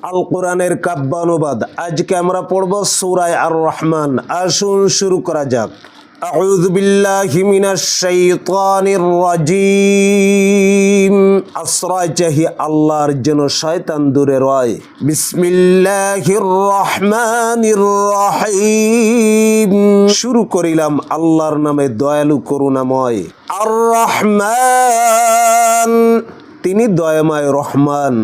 আল কোরআনের কাব্য অনুবাদ। আজকে আমরা পড়ব সূরা আর রহমান। আসুন শুরু করা যাক। আউযু বিল্লাহি মিনাশ শাইতানির রাজিম। আশ্রয় চাহি আল্লাহর, যেন শয়তান দূরে রয়। বিসমিল্লাহির রহমানির রহিম। শুরু করিলাম আল্লাহর নামে, দয়ালু করুণাময়। আর রহমান, তিনি দয়াময় রহমান।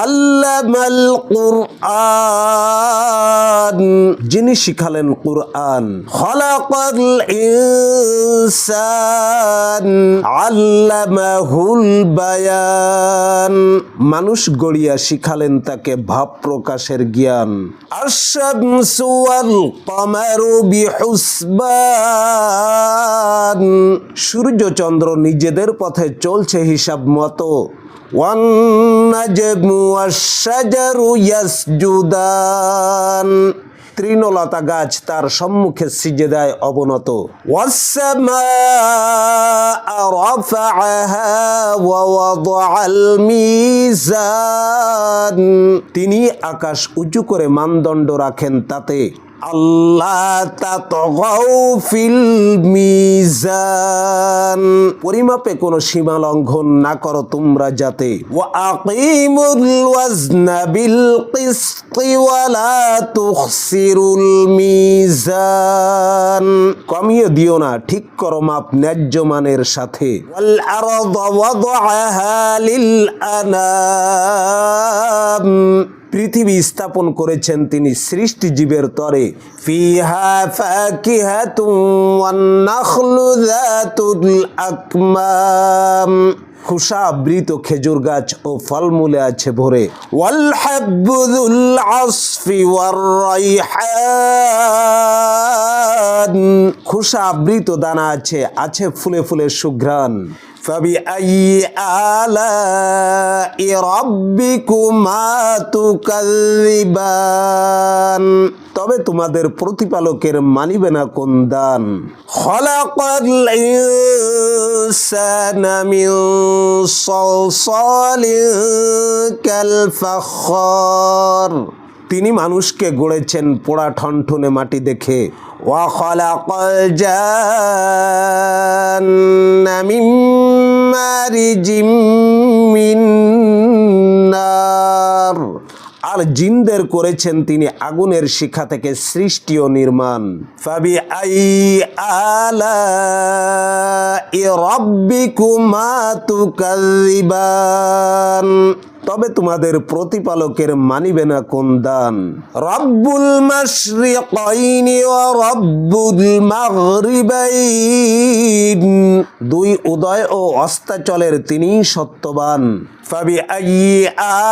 আল্লামাল কুরআন, যিনি শিখালেন কুরআন। খলাকাল ইনসান আল্লামাহুল বায়ান, মানুষ গড়িয়া শিখালেন তাকে ভাব প্রকাশের জ্ঞান। আশ-শামসু ওয়াল কমারু বিহুসবান, সূর্য চন্দ্র নিজেদের পথে চলছে হিসাব মতো। ওয়ান নাজমু ওয়াশ-শাজারু ইয়াসজুদান, তৃণলতা গাছ তার সম্মুখে সিজদায় অবনত। ওয়াস-সামাআ রাফাআহা ওয়া ওয়াদাআল মিজান, তিনি আকাশ উঁচু করে মানদণ্ড রাখেন তাতে। আল্লাহ তাতগাউ ফিল মিজান, পরিমাপে কোনো সীমা লঙ্ঘন না করো তোমরা যাতে। ওয়া আকিমুল ওয়াজনা বিল কিসতি ওয়া লা তুখসিরুল মিজান, কমিয়ে দিও না, ঠিক করো মাপ ন্যায্য মানের সাথে। ওয়াল আরদা ওয়াদাআহা লিল আনাম, পৃথিবী স্থাপন করেছেন তিনি সৃষ্টিজীবের তরে। ফিহা ফাকিহাতুন ওয়ান নাখলু যাতুল আকমাম, খোসা আবৃত খেজুর গাছ ও ফলমূলে আছে ভরে। ওয়াল হাব্বু যুল আসফি ওয়ার রাইহান, খোসা আবৃত দানা আছে ফুলে ফুলে সুঘ্রাণ। ফাবিআইয়ি আলাই রাব্বিকুমা তুকাযযিবান, তবে তোমাদের প্রতিপালকের মানিবে না কোন দান। খলাকাল ইনসানা মিন সালসালিন কাল ফাখর, তিনি মানুষকে গড়েছেন পোড়া ঠনঠনে মাটি দেখে। ওয়া খলাকাল জান্না মিন মারিজিম মিন নার, আর জিনদের করেছেন তিনি আগুনের শিখা থেকে সৃষ্টি ও নির্মাণ। ফাবিআইয়ি আলাই রাব্বিকুমা তুকাযযিবান, তবে তোমাদের প্রতিপালকের মানিবে না কোন দান। রব্বুল মাশরিকাইনি ওয়া রব্বুল মাগরিবাইন, দুই উদয় ও অস্তাচলের তিনিই সত্যবান। ফাবিআইয়ি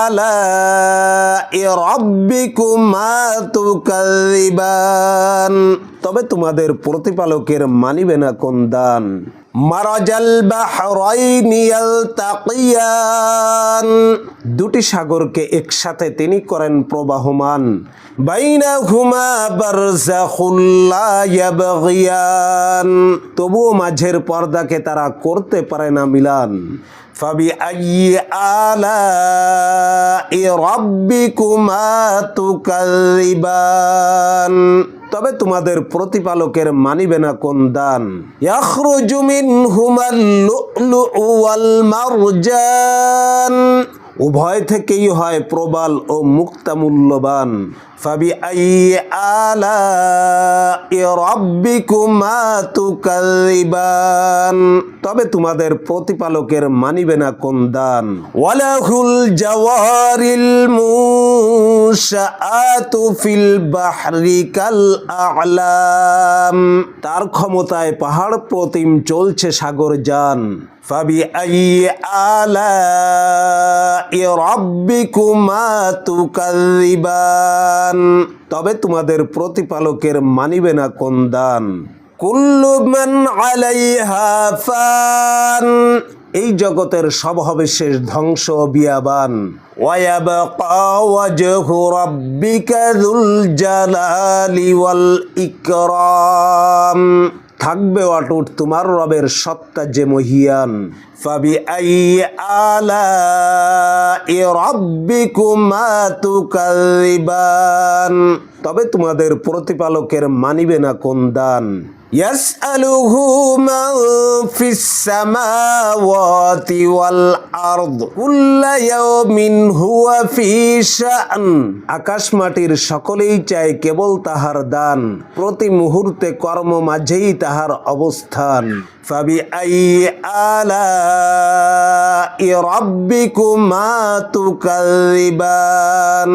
আলাই রাব্বিকুমা তুকাযযিবান, তবে তোমাদের প্রতিপালকের মানিবে না কোন দান। মারাজাল বাহরাইনি ইয়ালতাকিয়ান, দুটি সাগরকে একসাথে তিনি করেন প্রবাহমান। বাইনাহুমা বারযাখুল লা ইয়াবগিয়ান, তবুও মাঝের পর্দাকে তারা করতে পারে না মিলান। ফাবিআইয়ি আলাই রাব্বিকুমা তুকাযযিবান, তবে তোমাদের প্রতিপালকের মানিবে না কোন দান। ইয়াখরুজু মিনহুমাল লু'লু'উ ওয়াল মারজান, উভয় থেকেই হয় প্রবাল ও মুক্তা মূল্যবান। ফাবিআইয়ি আলাই রাব্বিকুমা তুকাযযিবান, তবে তোমাদের প্রতিপালকের মানিবে না কোন দান। ওয়ালাহুল জাওয়ারিল মুনশাআতু ফিল বাহরি কাল আ'লাম, তার ক্ষমতায় পাহাড় প্রতিম চলছে সাগর যান। ফাবিআইয়ি আলাই রাব্বিকুমা তুকাযযিবান, তবে তোমাদের প্রতিপালকের মানিবে না কোন দান। কুল্লু মান আলাইহা ফান, এই জগতের সব হবে শেষ, ধ্বংস বিয়াবান। ওয়া ইয়াবকা ওয়াজহু রাব্বিকা যুল জালালি ওয়াল ইকরাম, থাকবে অটুট তোমার রবের সত্তা যে মহিয়ান। ফাবিআইয়ি আলাই রাব্বিকুমা তুকাযিবান। তবে তোমাদের প্রতিপালকের মানিবে না কোন দান। ইয়াসআলুহু মান ফিস সামাওয়াতি ওয়াল আরদ কুল্লা ইয়াউমিন হুয়া ফি শা'n। আকাশ মাটির সকলেই চায় কেবল তাহার দান, প্রতি মুহূর্তে কর্ম মাঝেই তাহার অবস্থান। ফাবিআইয়ি আলাই রাব্বিকুমা তুকাযিবান।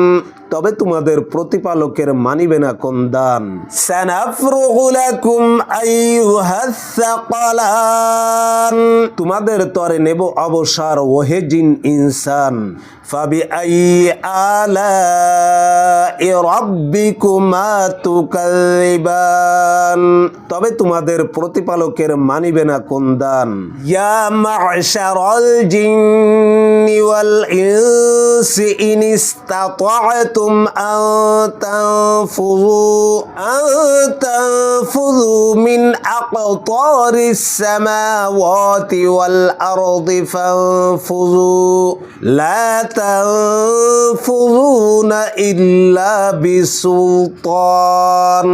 তবে তোমাদের প্রতিপালকের মানিবে না কোন দান। সানাফরুগু লাকুম আইয়ুহাস সাকালান। তোমাদের তরে নেব অবসর ওহে জিন ইনসান। ফাবিআইয়ি আলাই রাব্বিকুমা তুকাযিবান। তবে তোমাদের প্রতিপালকের মানিবে না কোন দান। ইয়া মা'শারাল জিন্নি ওয়াল ইনসি ইন ইসতাতা'তুম আন তানফুযু মিন আকতারিস সামাওয়াতি ওয়াল আরদি ফানফুযু লা তানফুযুনা ইল্লা বিসুলতান।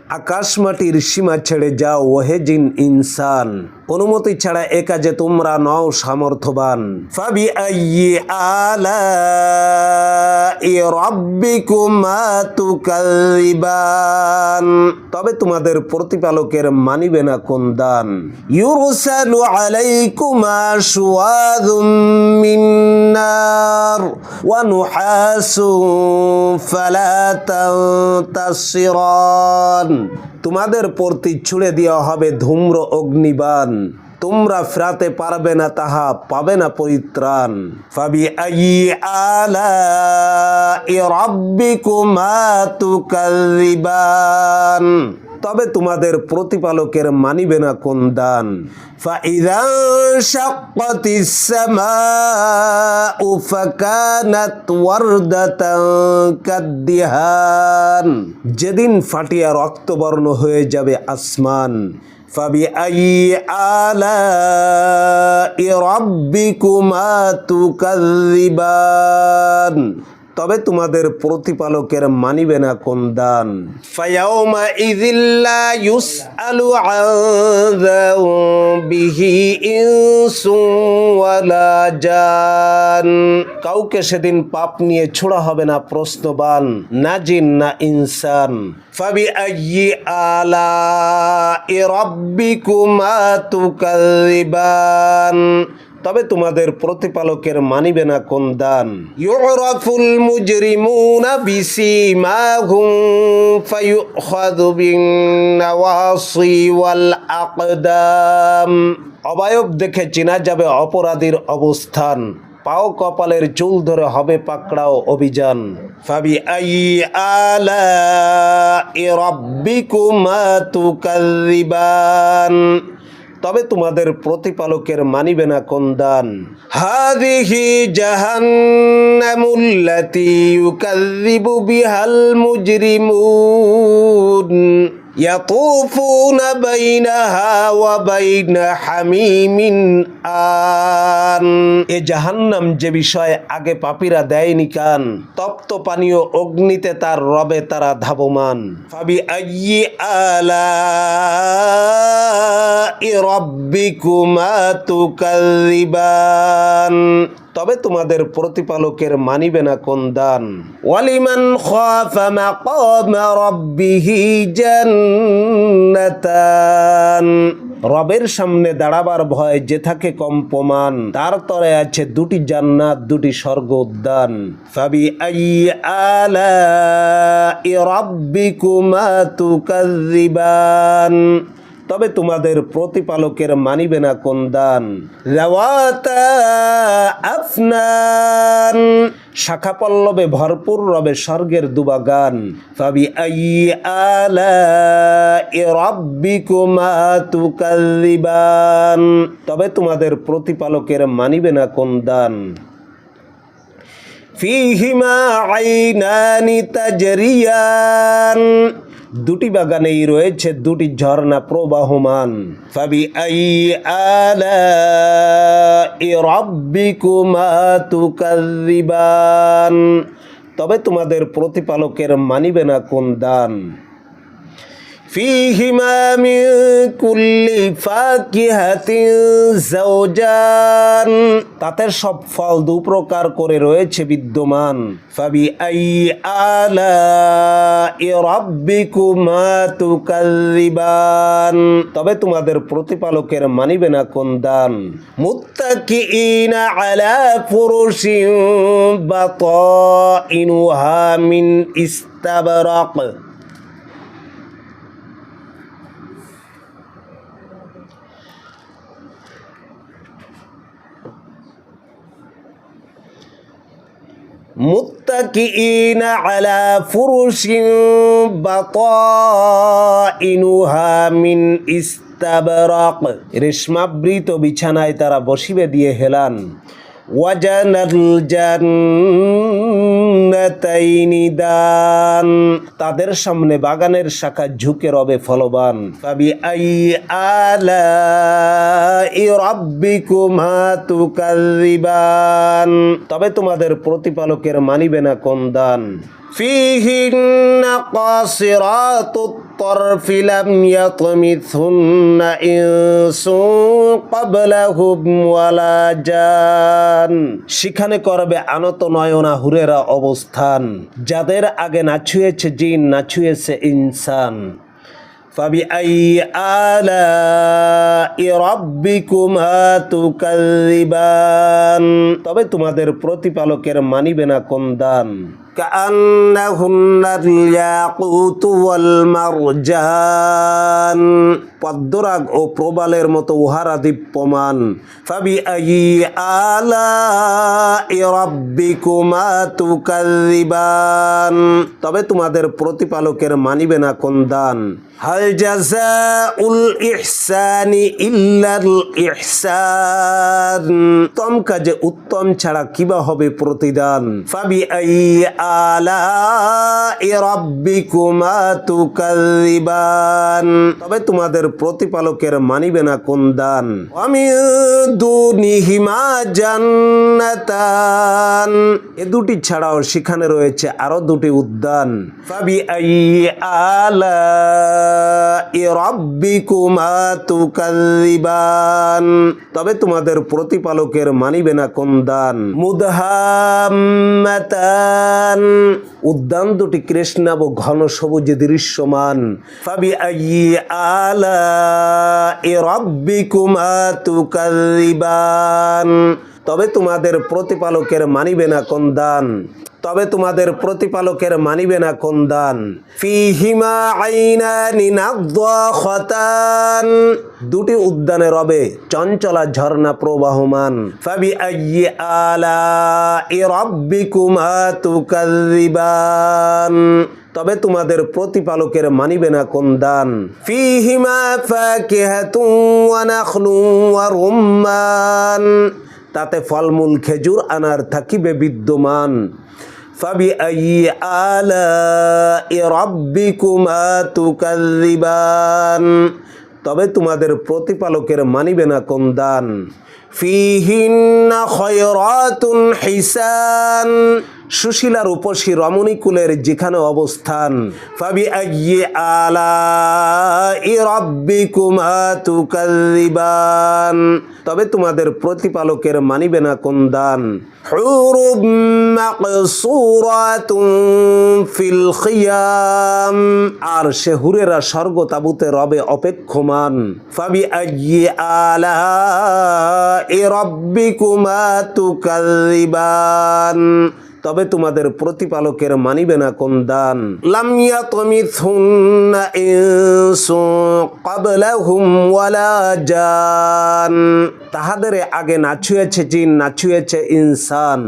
আকাশ মাটির সীমা ছেড়ে যাও ওহে জিন ইনসান, অনুমতি ছাড়া এ কাজে তোমরা নও সামর্থ্যবান। ফাবিআইয়ি আলাই রাব্বিকুমা তুকাযিবান। তবে তোমাদের প্রতিপালকের মানিবে না কোন দান। ইউরসালু আলাইকুমা শুওয়াযুম মিন নার ওয়া নুহাসুন ফালা তানতাসিরান। তোমাদের প্রতি ছুড়ে দেওয়া হবে ধূম্র অগ্নিবাণ, তোমরা ফেরাতে পারবে না, তাহা পাবে না পরিত্রাণ। ফাবিআইয়ি আলাই রাব্বিকুমা তুকাযিবান। তবে তোমাদের প্রতিপালকের মানিবে না কোন দান। ফাইযা শাক্কাতিস সামাউ ফাকানাত ওয়ারদাতান কাদ্দিহান। যেদিন ফাটিয়া রক্তবর্ণ হয়ে যাবে আসমান। ফাবিআইয়ি আলাই রাব্বিকুমা তুকাযিবান। তবে তোমাদের প্রতিপালকের মানিবে না কোন দান। ফায়াউমা ইযিল্লা ইউসআলু আন যামবিহি ইনসুন ওয়ালা জান। কাউকে সেদিন পাপ নিয়ে ছোড়া হবে না প্রশ্নবান, না জিন না ইনসান। ফাবিআইয়ি আলাই রাব্বিকুমা তুকাযিবান। তবে তোমাদের প্রতিপালকের মানিবে না কোন দান। ইউরাফুল মুজরিমুনা বিসীমাহুম ফায়ুখাযু বিন-নাওয়াসি ওয়াল আকদাম। অবয়ব দেখে চেনা যাবে অপরাধীর অবস্থান, পাও কপালের চুল ধরে হবে পাকড়াও অভিযান। ফাবিআইয়ি আলাই রাব্বিকুমা তুকাযিবান। তবে তোমাদের প্রতিপালকের মানিবে না কোন দান। হাযিহি জাহান্নামুল্লাতী ইউকাযযিবু বিহাল মুজরিমুন ইয়াতুফুনা বাইনাহা ওয়া বাইনা হামিমিন আন। এ জাহান্নাম যে বিষয় আগে পাপীরা দেয়নি কান, তপ্ত পানীয় অগ্নিতে তার রবে তারা ধাবমান। ফাবিআইয়ি আলাই রাব্বিকুমা তুকাযিবান। তবে তোমাদের প্রতিপালকের মানিবে না কোন দান। ওয়ালিমান খাফা মাকামা রাব্বিহি জান্নাতান। রবের সামনে দাঁড়াবার ভয় যে থাকে কম্পমান, তার তরে আছে দুটি জান্নাত, দুটি স্বর্গ উদ্যান। ফাবিআইয়ি আলাই রাব্বিকুমা তুকাযিবান। তবে তোমাদের প্রতিপালকের মানিবে না কোন দান। যাওয়াতা আফনান। শাখা পল্লবে ভরপুর রবে স্বর্গের দুবাগান। ফাবিআইয়ি আলাই রাব্বিকুমা তুকাযিবান। তবে তোমাদের প্রতিপালকের মানিবে না কোন দান। ফীহিমা আইনানি তাজরিয়ান দুটি বাগানেই রয়েছে দুটি ঝর্ণা প্রবাহমান। ফাবিআইয়ি আলাই রাব্বিকুমা তুকাযযিবান, তবে তোমাদের প্রতিপালকের মানিবে না কোন দান। ফীহিমা মিন কুল্লি ফাকিহাতিন যাওজান, তাতে সব ফল দু প্রকার করে রয়েছে বিদ্যমান। ফাবিআইয়ি আলাই রাব্বিকুমা তুকাযযিবান, তবে তোমাদের প্রতিপালকের মানিবে না কোন দান। মুত্তাকিইনা আলা ফুরুশিন বাতাইনুহা মিন ইস্তাবরাক, মুত্তাকিইনা আলা ফুরুশিন বাতাইনুহা মিন ইস্তাবরাক, রেশমাবৃত বিছানায় তারা বসিবে দিয়ে হেলান। ওয়াজানাল জান্নাতাইনি দান, তাদের সামনে বাগানের শাখা ঝুঁকে রবে ফলবান। ফাবিআইয়ি আলাই রাব্বিকুমা তুকাযযিবান, তবে তোমাদের প্রতিপালকের মানিবে না কোন দান। ফীহিন্না কাসিরাতুত তারফি লাম ইয়াতমিথহুন্না ইনসুন ক্বাবলাহুম ওয়ালা জান, সেখানে করবে আনত নয়না হুরেরা অবস্থান, যাদের আগে না ছুঁয়েছে জিন না ছুঁয়েছে ইনসান। ফাবিআইয়ি আলাই রাব্বিকুমা তুকাযযিবান, তবে তোমাদের প্রতিপালকের মানিবে না কোন দান। কাআন্নাহুন্নাল ইয়াকুতু ওয়াল মারজান, পদ্মরাগ ও প্রবালের মতো উহারা দীপ্যমান। ফাবিআইয়ি আলাই রাব্বিকুমা তুকাযযিবান, তবে তোমাদের প্রতিপালকের মানিবে না কোন দান। হাল জাযাউল ইহসানি ইল্লাল ইহসান, উত্তম কাজে উত্তম ছাড়া কিবা হবে প্রতিদান। ফাবিআইয়ি আলাই রাব্বিকুমা তুকাযযিবান, তবে তোমাদের প্রতিপালকের মানিবে না কোন দান। ওয়া মিন দুনিহিমা জান্নাতান, এ দুটি ছাড়াও সেখানে রয়েছে আরো দুটি উদ্যান। ফাবিআইয়ি আলাই রাব্বিকুমা তুকাযযিবান, তবে তোমাদের প্রতিপালকের মানিবে না কোন দান। মুদহাম্মাতান, উদ্যান দুটি কৃষ্ণাভ ঘন সবুজে দৃশ্যমান। ফাবিআইয়ি আলাই রাব্বিকুমা তুকাযযিবান, তবে তোমাদের প্রতিপালকের মানিবে না কোন দান। তবে তোমাদের প্রতিপালকের মানিবে না কোন দান। ফীহিমা আইনানি নাযযাখাতান, দুটি উদ্যানে রবে চঞ্চলা ঝর্ণা প্রবাহমান। ফাবিআইয়ি আলাই রাব্বিকুমা তুকাযযিবান, তবে তোমাদের প্রতিপালকের মানিবে না কোন দান। ফীহিমা ফাকিহাতুন ওয়া নাখলুন ওয়া রুম্মান, তাতে ফলমূল খেজুর আনার থাকিবে বিদ্যমান। ফাবিআইয়ি আলাই রাব্বিকুমা তুকাযযিবান, তবে তোমাদের প্রতিপালকের মানিবে না কোন দান। ফীহিন্না খায়রাতুন হিসান, সুশীলা রূপসী রমণীকুলের যেখানে অবস্থান। ফাবিআইয়ি আলাই রাব্বিকুমা তুকাযযিবান, তবে তোমাদের প্রতিপালকের মানিবে না কোন দান। হুরুম মাকসুরাতুন ফিল খিয়াম, আর সে হুরেরা স্বর্গ তাবুতে রবে অপেক্ষমান। ফাবিআইয়ি আলাই রাব্বিকুমা তুকাযযিবান, তবে তোমাদের প্রতিপালকের মানিবে না কোন দান। লাম ইয়াতমিথহুন্না ইনসুন ক্বাবলাহুম ওয়ালা জান, তাহাদের আগে না ছুঁয়েছে জিন না ছুঁয়েছে ইনসান।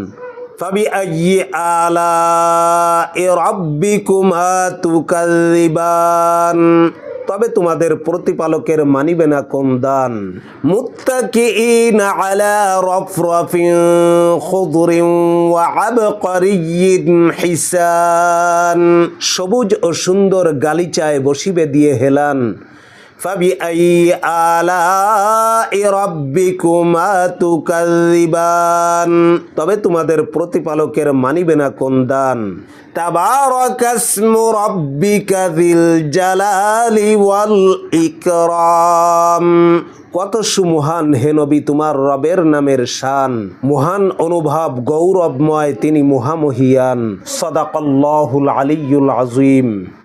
ফাবিআইয়ি আলাই রাব্বিকুমা তুকাযযিবান, তবে তোমাদের প্রতিপালকের মানিবে না কোন দান। মুত্তাকিইনা আলা রাফরাফিন খুদরিন ওয়া আবকারিয়্যিন হিসান, সবুজ ও সুন্দর গালিচায় বসিবে দিয়ে হেলান। ফাবিআইয়ি আলাই রাব্বিকুমা তুকাযযিবান, তবে তোমাদের প্রতিপালকের মানিবে না কোন দান। তাবারাকাসমু রাব্বিকা যিল জালালি ওয়াল ইকরাম, কত সুমহান হে নবী তোমার রবের নামের শান, মহান অনুভব গৌরবময় তিনি মহামহিয়ান। সাদাকাল্লাহুল আলিয়্যুল আযীম।